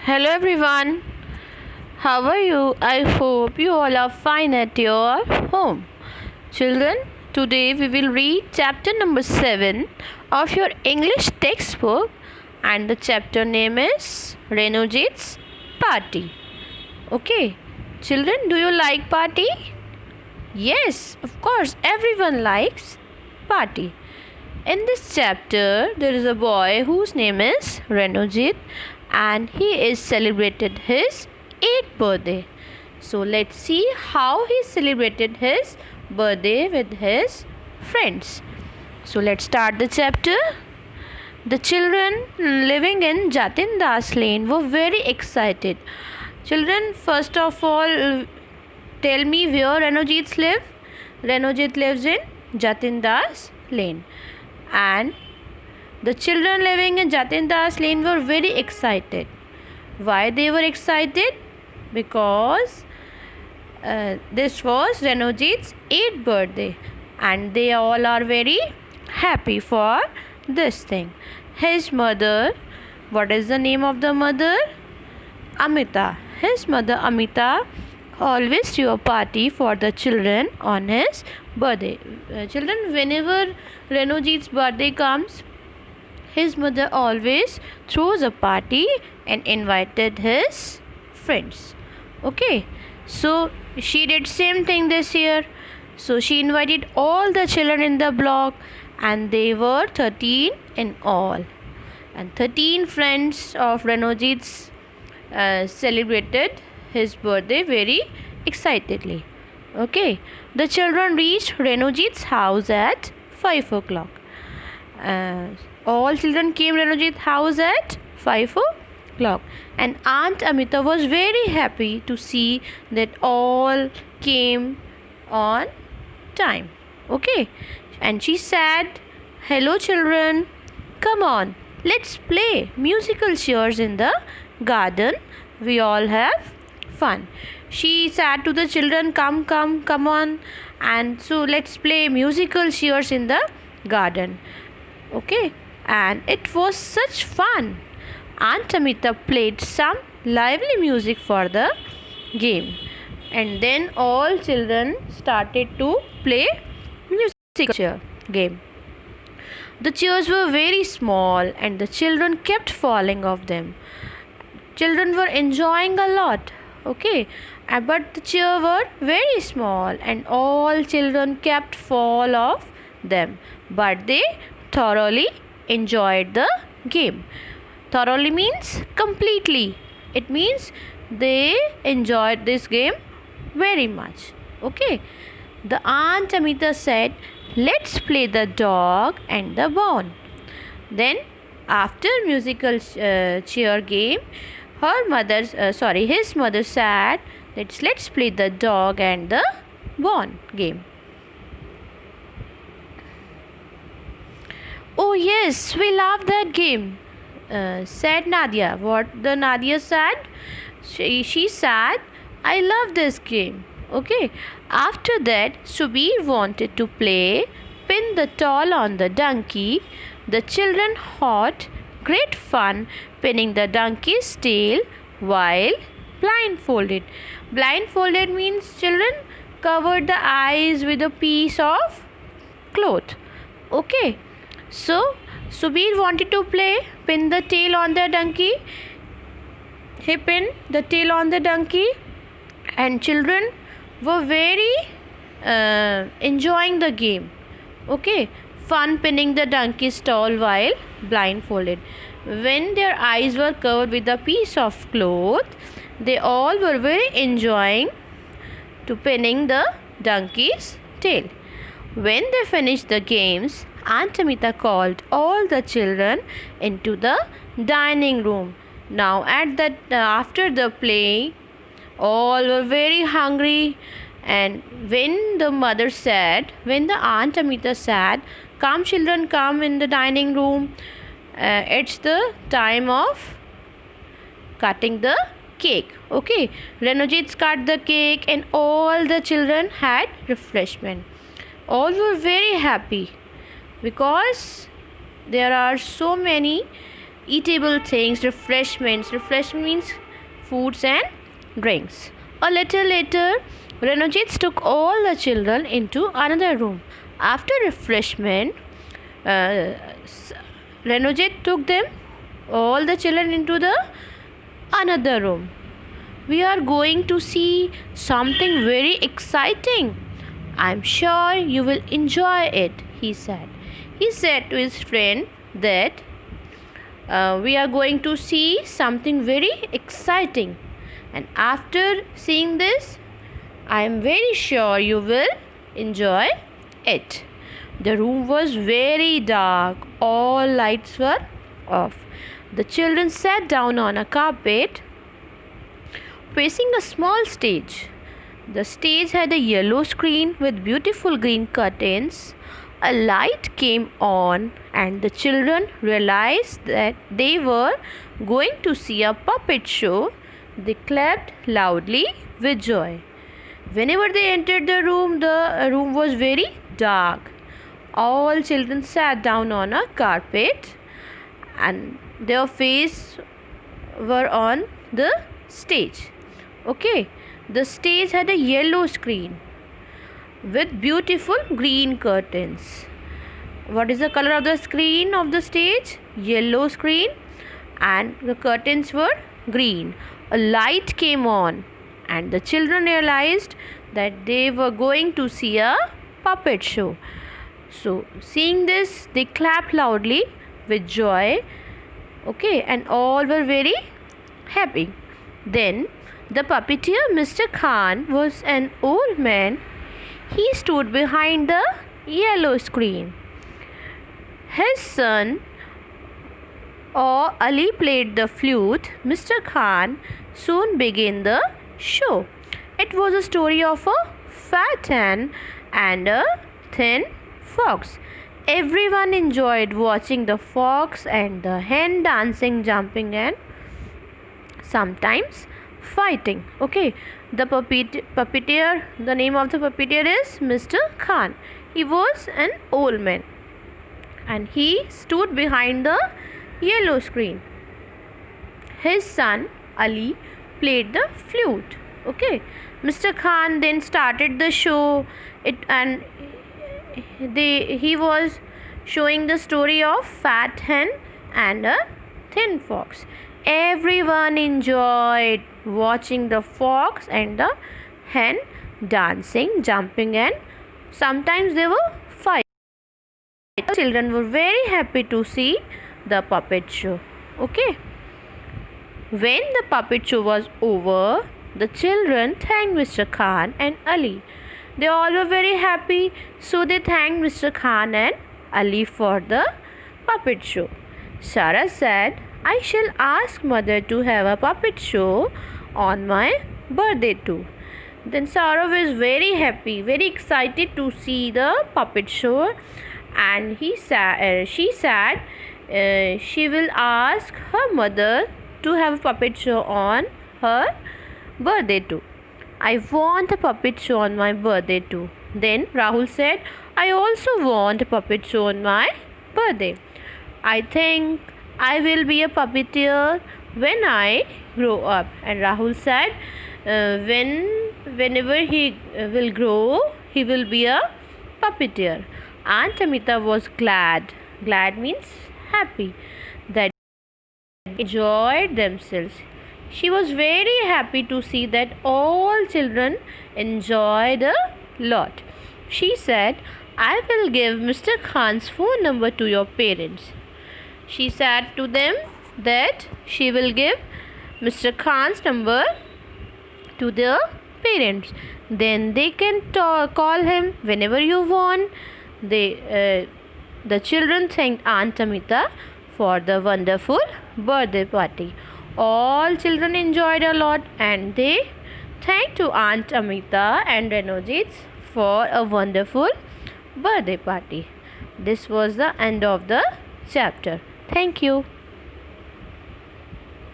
Hello everyone, how are you? I hope you all are fine at your home. Children, today we will read chapter number 7 of your English textbook, and the chapter name is Renojit's Party. Okay, children, do you like party? Yes, of course, everyone likes party. In this chapter, there is a boy whose name is Renojit, and he is celebrated his 8th birthday. So let's see how he celebrated his birthday with his friends. So let's start the chapter. The children living in Jatin Das Lane were very excited. Children, first of all, tell me where Renojit live. Renojit lives in Jatin Das Lane. And the children living in Jatin Das Lane were very excited. Why they were excited? Because this was Renojit's 8th birthday, and they all are very happy for this thing. His mother, what is the name of the mother? Amita. His mother Amita always threw a party for the children on his birthday. Children, whenever Renojit's birthday comes, his mother always throws a party and invited his friends. Okay, so she did same thing this year. So she invited all the children in the block, and they were 13 in all. And 13 friends of Renojit's celebrated his birthday very excitedly. Okay, the children reached Renojit's house at 5 o'clock. All children came Renojit's house at 5 o'clock, and Aunt Amita was very happy to see that all came on time. Okay, and she said, "Hello children, come on, let's play musical chairs in the garden. We all have fun." She said to the children, come on, and so let's play musical chairs in the garden. Okay, and it was such fun. Aunt Amita played some lively music for the game, and then all children started to play music chair game. The chairs were very small, and the children kept falling off them. Children were enjoying a lot. Okay, but the chairs were very small, and all children kept fall off them, but they thoroughly enjoyed the game. Thoroughly means completely. It means they enjoyed this game very much. Okay, the Aunt Amita said, "Let's play the dog and the bone." Then after musical chair game, his mother said, let's play the dog and the bone game. "Oh yes, we love that game," said Nadia. What the Nadia said? She said, "I love this game." Okay. After that, Subir wanted to play pin the doll on the donkey. The children had great fun pinning the donkey's tail while blindfolded. Blindfolded means children covered the eyes with a piece of cloth. Okay. So Subir wanted to play pin the tail on the donkey. He pinned the tail on the donkey, and children were very enjoying the game. Okay, fun pinning the donkey's tail while blindfolded. When their eyes were covered with a piece of cloth, they all were very enjoying to pinning the donkey's tail. When they finished the games, Aunt Amita called all the children into the dining room. Now after the play, all were very hungry, and when the Aunt Amita said, "Come children, come in the dining room, it's the time of cutting the cake." Okay, Renojit cut the cake, and all the children had refreshment. All were very happy because there are so many eatable things, refreshments. Refreshment means foods and drinks. A little later, Renojit took all the children into another room. After refreshment, uh, Renojit took them all the children into the another room. We are going to see something very exciting. I'm sure you will enjoy it, he said. He said to his friend that we are going to see something very exciting. And after seeing this, I am very sure you will enjoy it. The room was very dark. All lights were off. The children sat down on a carpet facing a small stage. The stage had a yellow screen with beautiful green curtains. A light came on, and the children realized that they were going to see a puppet show. They clapped loudly with joy. Whenever they entered the room was very dark. All children sat down on a carpet and their faces were on the stage. Okay, the stage had a yellow screen with beautiful green curtains. What is the color of the screen of the stage? Yellow screen, and the curtains were green. A light came on, and the children realized that they were going to see a puppet show. So, seeing this, they clapped loudly with joy. Okay, and all were very happy. Then the puppeteer, Mr. Khan, was an old man. He stood behind the yellow screen. His son Ali played the flute. Mr. Khan soon began the show. It was a story of a fat hen and a thin fox. Everyone enjoyed watching the fox and the hen dancing, jumping, and sometimes fighting. Okay, the puppeteer, the name of the puppeteer is Mr. Khan. He was an old man and he stood behind the yellow screen. His son Ali played the flute. Okay, Mr. Khan then started the show. He was showing the story of fat hen and a thin fox. Everyone enjoyed watching the fox and the hen dancing, jumping, and sometimes they were fighting. The children were very happy to see the puppet show. Okay. When the puppet show was over, the children thanked Mr. Khan and Ali. They all were very happy, so they thanked Mr. Khan and Ali for the puppet show. Sarah said, I shall ask mother to have a puppet show on my birthday too. Then Sarah was very happy, very excited to see the puppet show, and she said she will ask her mother to have a puppet show on her birthday too. I want a puppet show on my birthday too. Then Rahul said, I also want a puppet show on my birthday. I think I will be a puppeteer when I grow up. And Rahul said, whenever he will grow, he will be a puppeteer. Aunt Amita was glad. Glad means happy. That they enjoyed themselves. She was very happy to see that all children enjoyed a lot. She said, I will give Mr. Khan's phone number to your parents. She said to them that she will give Mr. Khan's number to their parents. Then they can call him whenever you want. The children thanked Aunt Amita for the wonderful birthday party. All children enjoyed a lot, and they thanked to Aunt Amita and Renojit for a wonderful birthday party. This was the end of the chapter. Thank you.